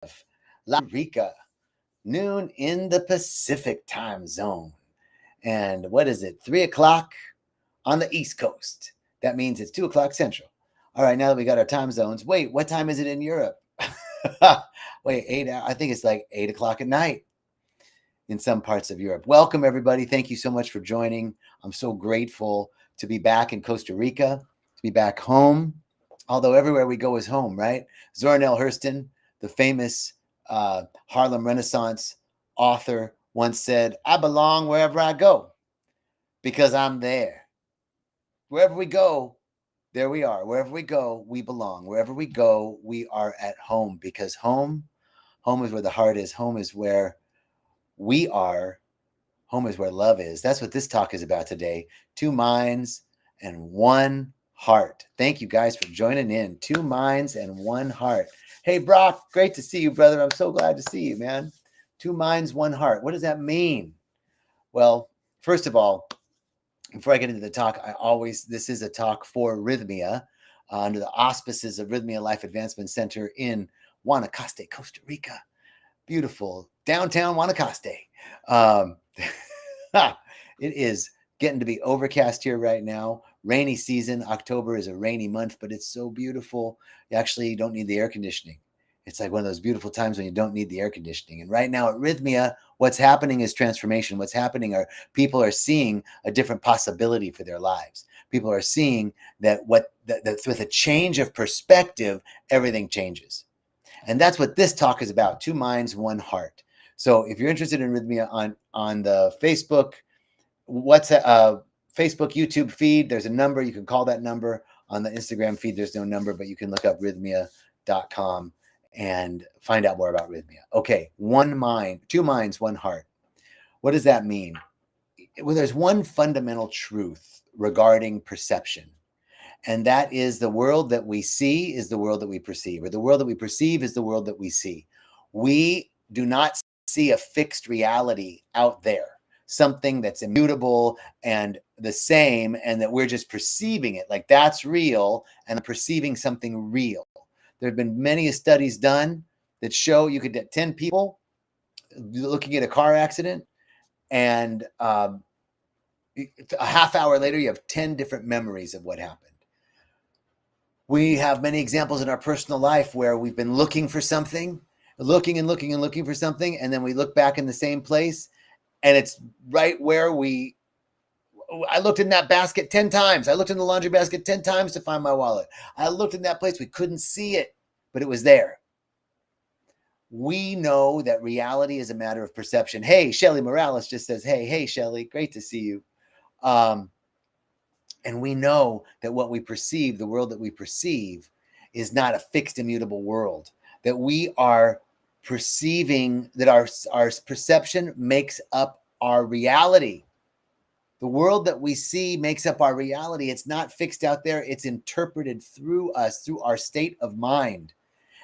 Costa Rica, noon in the Pacific time zone. And what is it? 3 o'clock on the East Coast. That means it's 2 o'clock Central. All right, now that we got our time zones, wait, what time is it in Europe? Wait, 8 hours. I think it's like 8 o'clock at night in some parts of Europe. Welcome, everybody. Thank you so much for joining. I'm so grateful to be back in Costa Rica, to be back home. Although everywhere we go is home, right? Zora Neale Hurston, the famous Harlem Renaissance author, once said, I belong wherever I go because I'm there. Wherever we go, there we are. Wherever we go, we belong. Wherever we go, we are at home because home is where the heart is. Home is where we are. Home is where love is. That's what this talk is about today. 2 minds and 1 heart. Thank you guys for joining in. 2 minds and 1 heart. Hey, Brock, great to see you, brother. I'm so glad to see you, man. 2 minds, 1 heart. What does that mean? Well, first of all, before I get into the talk, this is a talk for Rythmia under the auspices of Rythmia Life Advancement Center in Guanacaste, Costa Rica. Beautiful downtown Guanacaste. It is getting to be overcast here right now. Rainy season. October is a rainy month, but it's so beautiful. You actually don't need the air conditioning. It's like one of those beautiful times when you don't need the air conditioning. And right now at Rythmia, what's happening is transformation. What's happening are people are seeing a different possibility for their lives. People are seeing that with a change of perspective, everything changes. And that's what this talk is about. 2 minds, 1 heart. So if you're interested in Rythmia on the Facebook, Facebook, YouTube feed, there's a number. You can call that number. On the Instagram feed, there's no number, but you can look up rythmia.com and find out more about Rythmia. Okay, 1 mind, 2 minds, 1 heart. What does that mean? Well, there's one fundamental truth regarding perception. And that is the world that we see is the world that we perceive, or the world that we perceive is the world that we see. We do not see a fixed reality out there, something that's immutable and the same, and that we're just perceiving it like that's real and perceiving something real. There have been many studies done that show you could get 10 people looking at a car accident, and a half hour later, you have 10 different memories of what happened. We have many examples in our personal life where we've been looking for something, looking for something, and then we look back in the same place, and it's right where I looked in that basket 10 times. I looked in the laundry basket 10 times to find my wallet. I looked in that place. We couldn't see it, but it was there. We know that reality is a matter of perception. Hey, Shelly Morales just says, hey, Shelly, great to see you. And we know that what we perceive, the world that we perceive, is not a fixed, immutable world. That we are perceiving, that our perception makes up our reality. The world that we see makes up our reality. It's not fixed out there. It's interpreted through us, through our state of mind.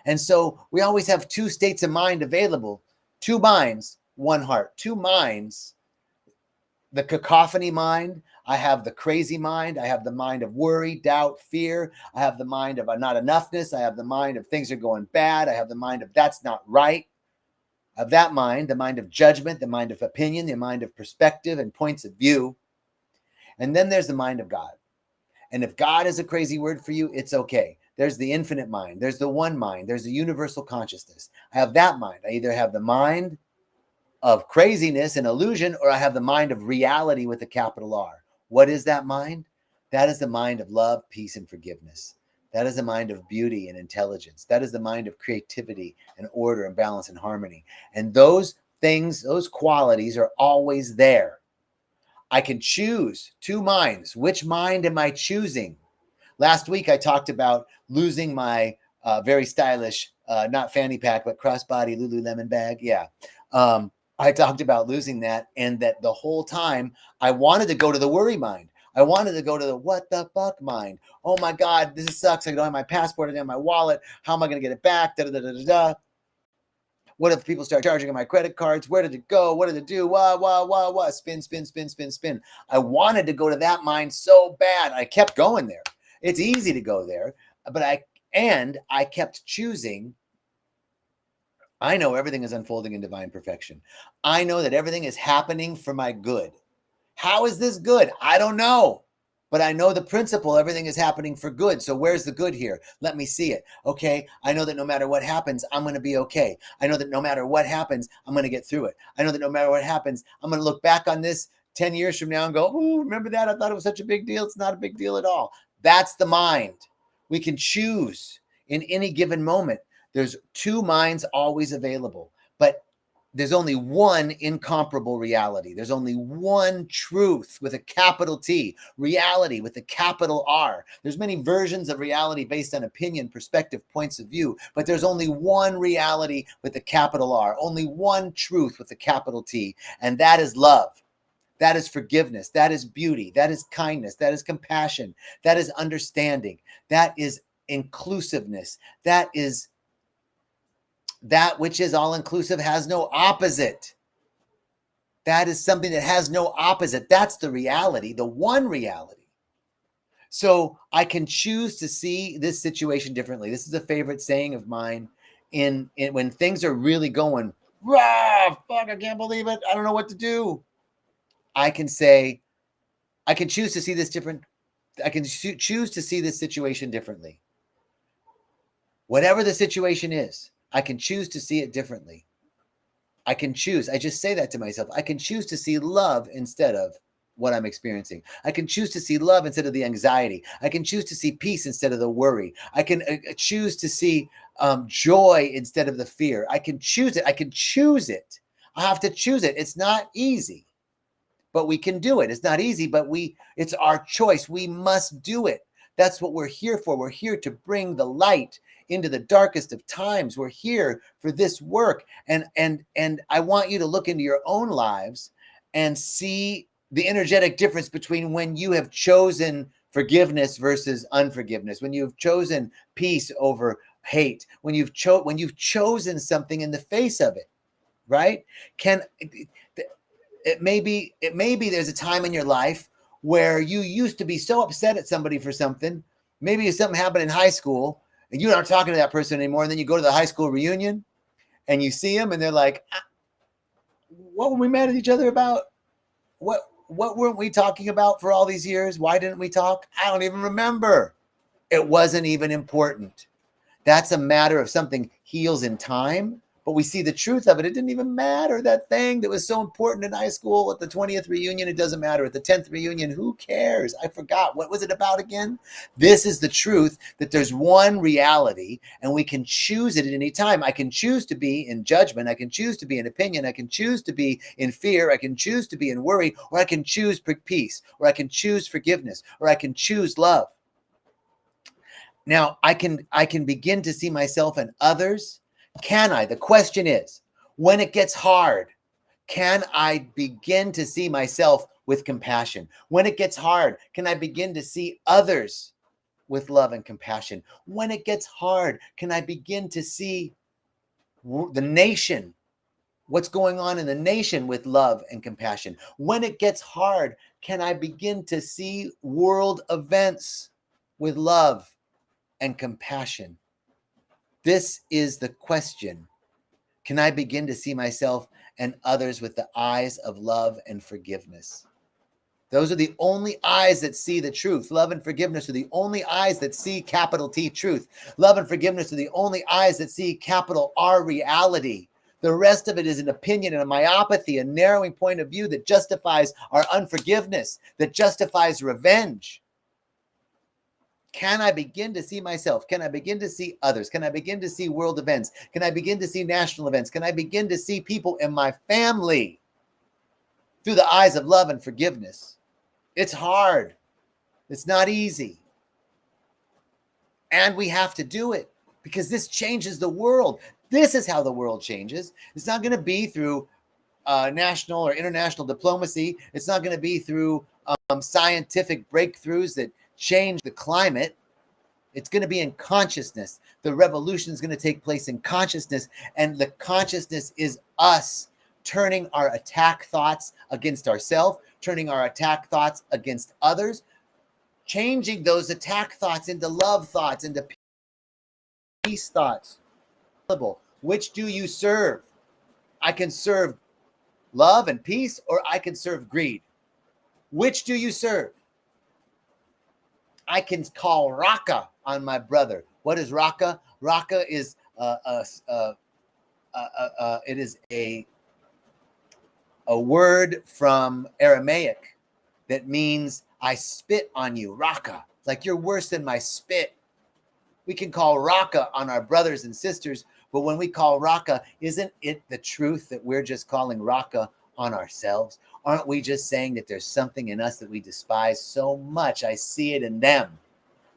And so we always have 2 states of mind available. 2 minds, 1 heart. 2 minds, the cacophony mind. I have the crazy mind. I have the mind of worry, doubt, fear. I have the mind of not enoughness. I have the mind of things are going bad. I have the mind of that's not right. I have that mind, the mind of judgment, the mind of opinion, the mind of perspective and points of view. And then there's the mind of God. And if God is a crazy word for you, it's okay. There's the infinite mind. There's the one mind. There's the universal consciousness. I have that mind. I either have the mind of craziness and illusion, or I have the mind of reality with a capital R. What is that mind? That is the mind of love, peace, and forgiveness. That is the mind of beauty and intelligence. That is the mind of creativity and order and balance and harmony. And those things, those qualities are always there. I can choose 2 minds. Which mind am I choosing? Last week, I talked about losing my very stylish, not fanny pack, but crossbody Lululemon bag. Yeah. I talked about losing that, and that the whole time I wanted to go to the worry mind. I wanted to go to the what the fuck mind. Oh my God, this sucks. I don't have my passport. I don't have my wallet. How am I going to get it back? Da, da, da, da, da. What if people start charging on my credit cards? Where did it go? What did it do? Wah. Spin. I wanted to go to that mind so bad. I kept going there. It's easy to go there, but I kept choosing I know everything is unfolding in divine perfection. I know that everything is happening for my good. How is this good? I don't know. But I know the principle, everything is happening for good. So where's the good here? Let me see it. Okay, I know that no matter what happens, I'm going to be okay. I know that no matter what happens, I'm going to get through it. I know that no matter what happens, I'm going to look back on this 10 years from now and go, oh, remember that? I thought it was such a big deal. It's not a big deal at all. That's the mind. We can choose in any given moment. There's two minds always available, but there's only one incomparable reality. There's only one truth with a capital T, reality with a capital R. There's many versions of reality based on opinion, perspective, points of view, but there's only one reality with a capital R, only one truth with a capital T, and that is love. That is forgiveness. That is beauty. That is kindness. That is compassion. That is understanding. That is inclusiveness. That is that which is all inclusive, has no opposite. That is something that has no opposite. That's the reality, the one reality. So I can choose to see this situation differently. This is a favorite saying of mine. In when things are really going, rah, fuck, I can't believe it. I don't know what to do. I can say, I can choose to see this different. I can choose to see this situation differently. Whatever the situation is, I can choose to see it differently. I can choose. I just say that to myself. I can choose to see love instead of what I'm experiencing. I can choose to see love instead of the anxiety. I can choose to see peace instead of the worry. I can choose to see joy instead of the fear. I can choose it. I can choose it. I have to choose it. It's not easy, but we can do it. It's not easy, but it's our choice. We must do it. That's what we're here for. We're here to bring the light into the darkest of times. We're here for this work. And I want you to look into your own lives and see the energetic difference between when you have chosen forgiveness versus unforgiveness, when you've chosen peace over hate, when you've chosen something in the face of it, right? It may be there's a time in your life where you used to be so upset at somebody for something. Maybe something happened in high school and you're not talking to that person anymore. And then you go to the high school reunion and you see them and they're like, what were we mad at each other about? What weren't we talking about for all these years? Why didn't we talk? I don't even remember. It wasn't even important. That's a matter of something heals in time, but we see the truth of it. It didn't even matter. That thing that was so important in high school at the 20th reunion, it doesn't matter. At the 10th reunion, who cares? I forgot. What was it about again? This is the truth, that there's one reality and we can choose it at any time. I can choose to be in judgment. I can choose to be in opinion. I can choose to be in fear. I can choose to be in worry, or I can choose peace, or I can choose forgiveness, or I can choose love. Now I can begin to see myself and others. Can I? The question is, when it gets hard, can I begin to see myself with compassion? When it gets hard, can I begin to see others with love and compassion? When it gets hard, can I begin to see the nation, what's going on in the nation, with love and compassion? When it gets hard, can I begin to see world events with love and compassion? This is the question. Can I begin to see myself and others with the eyes of love and forgiveness? Those are the only eyes that see the truth. Love and forgiveness are the only eyes that see capital T truth. Love and forgiveness are the only eyes that see capital R reality. The rest of it is an opinion and a myopathy, a narrowing point of view that justifies our unforgiveness, that justifies revenge. Can I begin to see myself? Can I begin to see others? Can I begin to see world events? Can I begin to see national events? Can I begin to see people in my family through the eyes of love and forgiveness? It's hard. It's not easy. And we have to do it because this changes the world. This is how the world changes. It's not going to be through national or international diplomacy. It's not going to be through scientific breakthroughs that change the climate. It's going to be in consciousness. The revolution is going to take place in consciousness, and the consciousness is us turning our attack thoughts against ourselves, turning our attack thoughts against others, changing those attack thoughts into love thoughts, into peace thoughts. Which do you serve? I can serve love and peace, or I can serve greed. Which do you serve? I can call Raka on my brother. What is Raka? Raka is it is a word from Aramaic that means I spit on you. Raka. It's like you're worse than my spit. We can call Raka on our brothers and sisters, but when we call Raka, isn't it the truth that we're just calling Raka on ourselves? Aren't we just saying that there's something in us that we despise so much? I see it in them,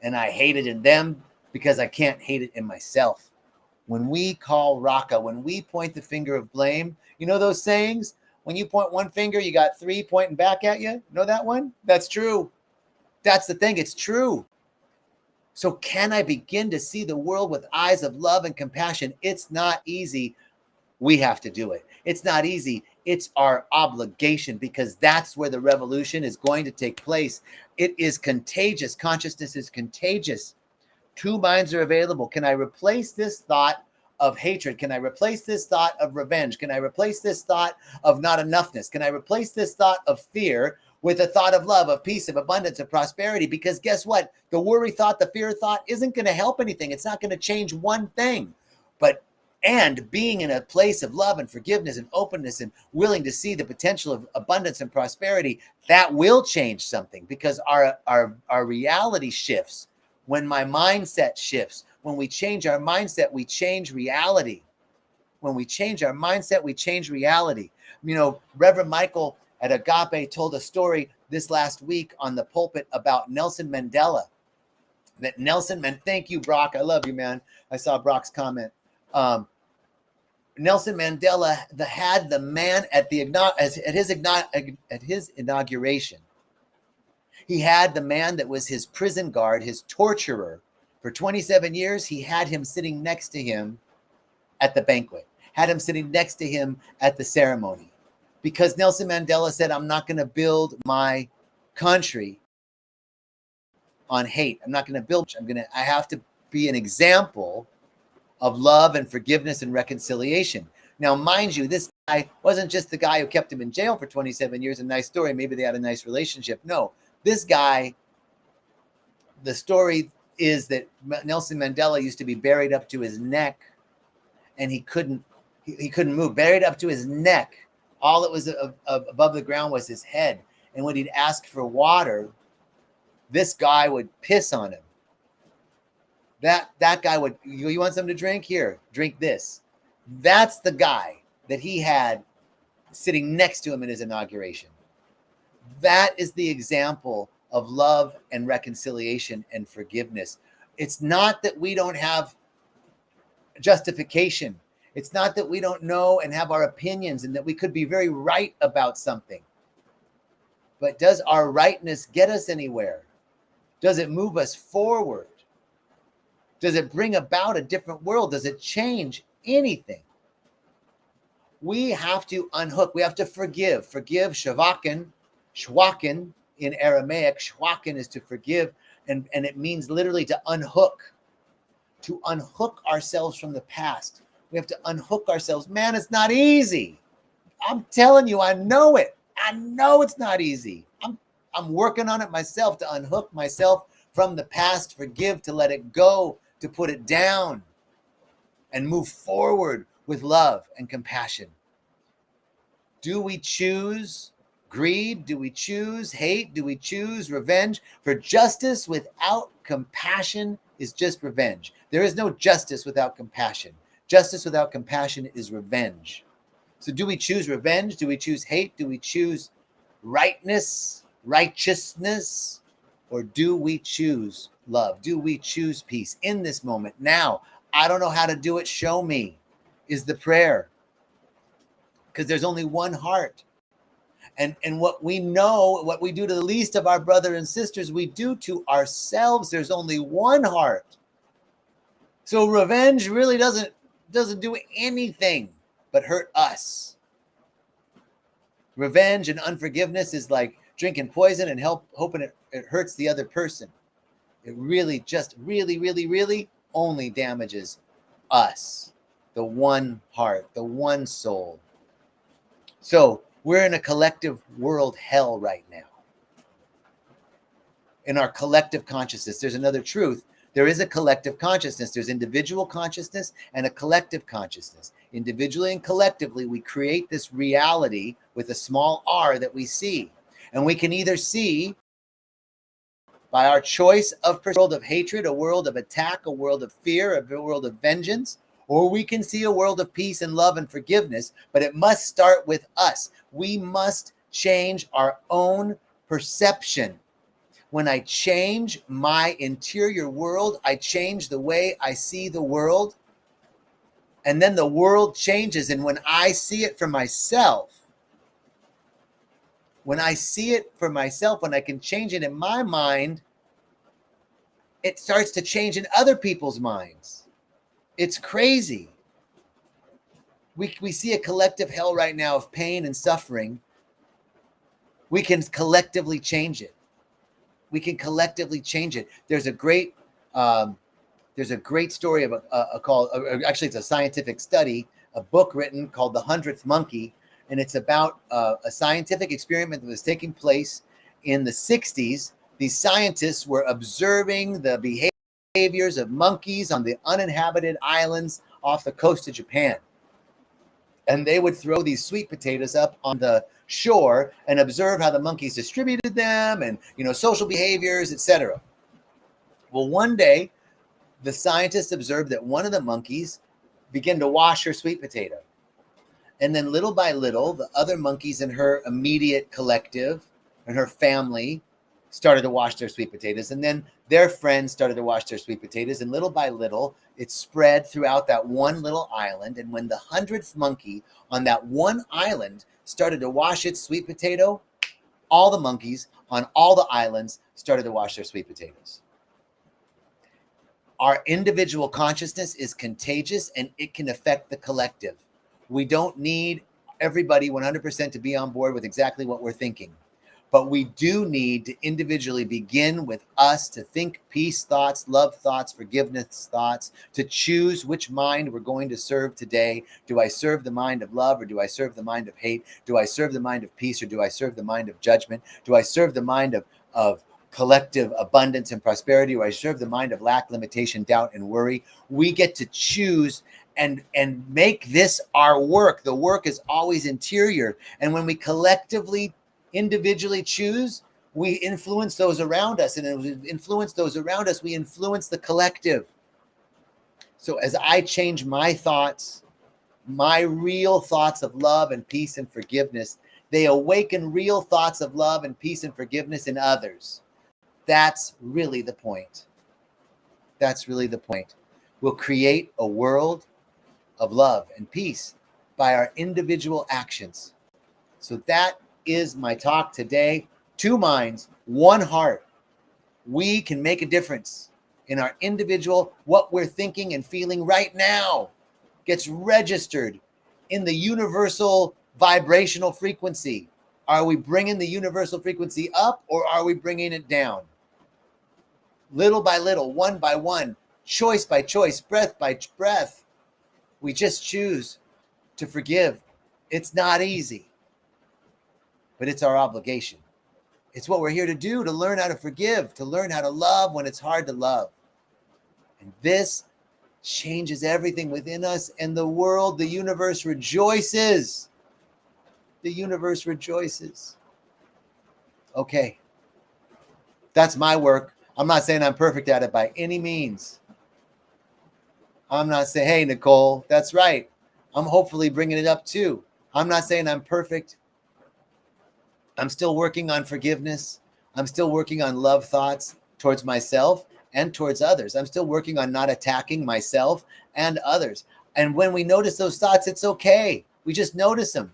and I hate it in them because I can't hate it in myself. When we call Raka, when we point the finger of blame, you know those sayings? When you point one finger, you got three pointing back at you. Know that one? That's true. That's the thing. It's true. So can I begin to see the world with eyes of love and compassion? It's not easy. We have to do it. It's not easy. It's our obligation, because that's where the revolution is going to take place. It is contagious. Consciousness is contagious. Two minds are available. Can I replace this thought of hatred? Can I replace this thought of revenge? Can I replace this thought of not enoughness? Can I replace this thought of fear with a thought of love, of peace, of abundance, of prosperity? Because guess what? The worry thought, the fear thought isn't going to help anything. It's not going to change one thing. And being in a place of love and forgiveness and openness and willing to see the potential of abundance and prosperity, that will change something, because our reality shifts. When my mindset shifts, when we change our mindset, we change reality. When we change our mindset, we change reality. You know, Reverend Michael at Agape told a story this last week on the pulpit about Nelson Mandela. Thank you, Brock. I love you, man. I saw Brock's comment. Nelson Mandela had the man at his inauguration. He had the man that was his prison guard, his torturer, for 27 years. He had him sitting next to him at the banquet, had him sitting next to him at the ceremony, because Nelson Mandela said, I'm not going to build my country on hate. I'm not going to build. I have to be an example of love and forgiveness and reconciliation. Now, mind you, this guy wasn't just the guy who kept him in jail for 27 years. A nice story. Maybe they had a nice relationship. No, this guy, the story is that Nelson Mandela used to be buried up to his neck, and he couldn't move, buried up to his neck. All that was above the ground was his head. And when he'd ask for water, this guy would piss on him. That guy would, you want something to drink? Here, drink this. That's the guy that he had sitting next to him in his inauguration. That is the example of love and reconciliation and forgiveness. It's not that we don't have justification. It's not that we don't know and have our opinions and that we could be very right about something. But does our rightness get us anywhere? Does it move us forward? Does it bring about a different world? Does it change anything? We have to unhook. We have to forgive. Forgive, shvakin in Aramaic. Shvakin is to forgive, and it means literally to unhook ourselves from the past. We have to unhook ourselves. Man, it's not easy. I'm telling you, I know it. I know it's not easy. I'm working on it myself, to unhook myself from the past, forgive, to let it go, to put it down, and move forward with love and compassion. Do we choose greed? Do we choose hate? Do we choose revenge? For justice without compassion is just revenge. There is no justice without compassion. Justice without compassion is revenge. So do we choose revenge? Do we choose hate? Do we choose rightness, righteousness? Or do we choose love? Do we choose peace in this moment? Now, I don't know how to do it. Show me, is the prayer. Because there's only one heart. And what we know, what we do to the least of our brothers and sisters, we do to ourselves. There's only one heart. So revenge really doesn't do anything but hurt us. Revenge and unforgiveness is like drinking poison and hoping it hurts the other person. It really just really only damages us. the one heart, the one soul. So we're in a collective world hell right now. In our collective consciousness, there's another truth. There is a collective consciousness. There's individual consciousness and a collective consciousness. Individually and collectively, we create this reality with a small r that we see. And we can either see by our choice of a world of hatred, a world of attack, a world of fear, a world of vengeance, or we can see a world of peace and love and forgiveness, but it must start with us. We must change our own perception. When I change my interior world, I change the way I see the world, and then the world changes. And when I see it for myself, when I can change it in my mind, it starts to change in other people's minds. It's crazy. We see a collective hell right now of pain and suffering. We can collectively change it. We can collectively change it. There's a great story about actually it's a scientific study, a book written called The 100th Monkey, and it's about a scientific experiment that was taking place in the 60s. These scientists were observing the behaviors of monkeys on the uninhabited islands off the coast of Japan. And they would throw these sweet potatoes up on the shore and observe how the monkeys distributed them and, social behaviors, etc. Well, one day, the scientists observed that one of the monkeys began to wash her sweet potato. And then little by little, the other monkeys in her immediate collective and her family started to wash their sweet potatoes. And then their friends started to wash their sweet potatoes. And little by little, it spread throughout that one little island. And when the 100th monkey on that one island started to wash its sweet potato, all the monkeys on all the islands started to wash their sweet potatoes. Our individual consciousness is contagious and it can affect the collective. We don't need everybody 100% to be on board with exactly what we're thinking. But we do need to individually begin with us to think peace thoughts, love thoughts, forgiveness thoughts, to choose which mind we're going to serve today. Do I serve the mind of love or do I serve the mind of hate? Do I serve the mind of peace or do I serve the mind of judgment? Do I serve the mind of collective abundance and prosperity, or I serve the mind of lack, limitation, doubt, and worry? We get to choose and make this our work. The work is always interior. And when we collectively, individually choose, we influence those around us. And as we influence those around us, we influence the collective. So as I change my thoughts, my real thoughts of love and peace and forgiveness, they awaken real thoughts of love and peace and forgiveness in others. That's really the point. That's really the point. We'll create a world of love and peace by our individual actions. So that is my talk today. 2 minds, 1 heart. We can make a difference in our individual, what we're thinking and feeling right now gets registered in the universal vibrational frequency. Are we bringing the universal frequency up or are we bringing it down? Little by little, one by one, choice by choice, breath by breath, we just choose to forgive. It's not easy, but it's our obligation. It's what we're here to do, to learn how to forgive, to learn how to love when it's hard to love. And this changes everything within us, and the world, the universe rejoices. The universe rejoices. Okay. That's my work. I'm not saying I'm perfect at it by any means. I'm not saying, hey, Nicole, that's right. I'm hopefully bringing it up too. I'm not saying I'm perfect. I'm still working on forgiveness. I'm still working on love thoughts towards myself and towards others. I'm still working on not attacking myself and others. And when we notice those thoughts, it's okay. We just notice them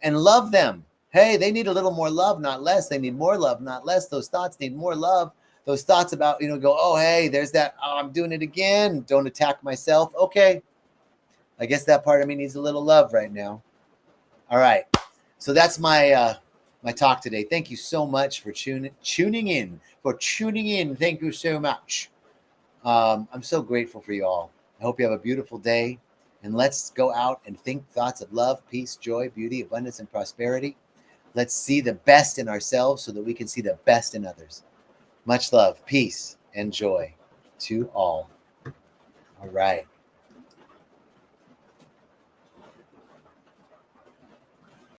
and love them. Hey, they need a little more love, not less. They need more love, not less. Those thoughts need more love. Those thoughts about, go, oh, hey, there's that, oh, I'm doing it again. Don't attack myself. Okay. I guess that part of me needs a little love right now. All right. So that's my talk today. Thank you so much for tuning in. Thank you so much. I'm so grateful for you all. I hope you have a beautiful day. And let's go out and think thoughts of love, peace, joy, beauty, abundance, and prosperity. Let's see the best in ourselves so that we can see the best in others. Much love, peace, and joy to all. All right.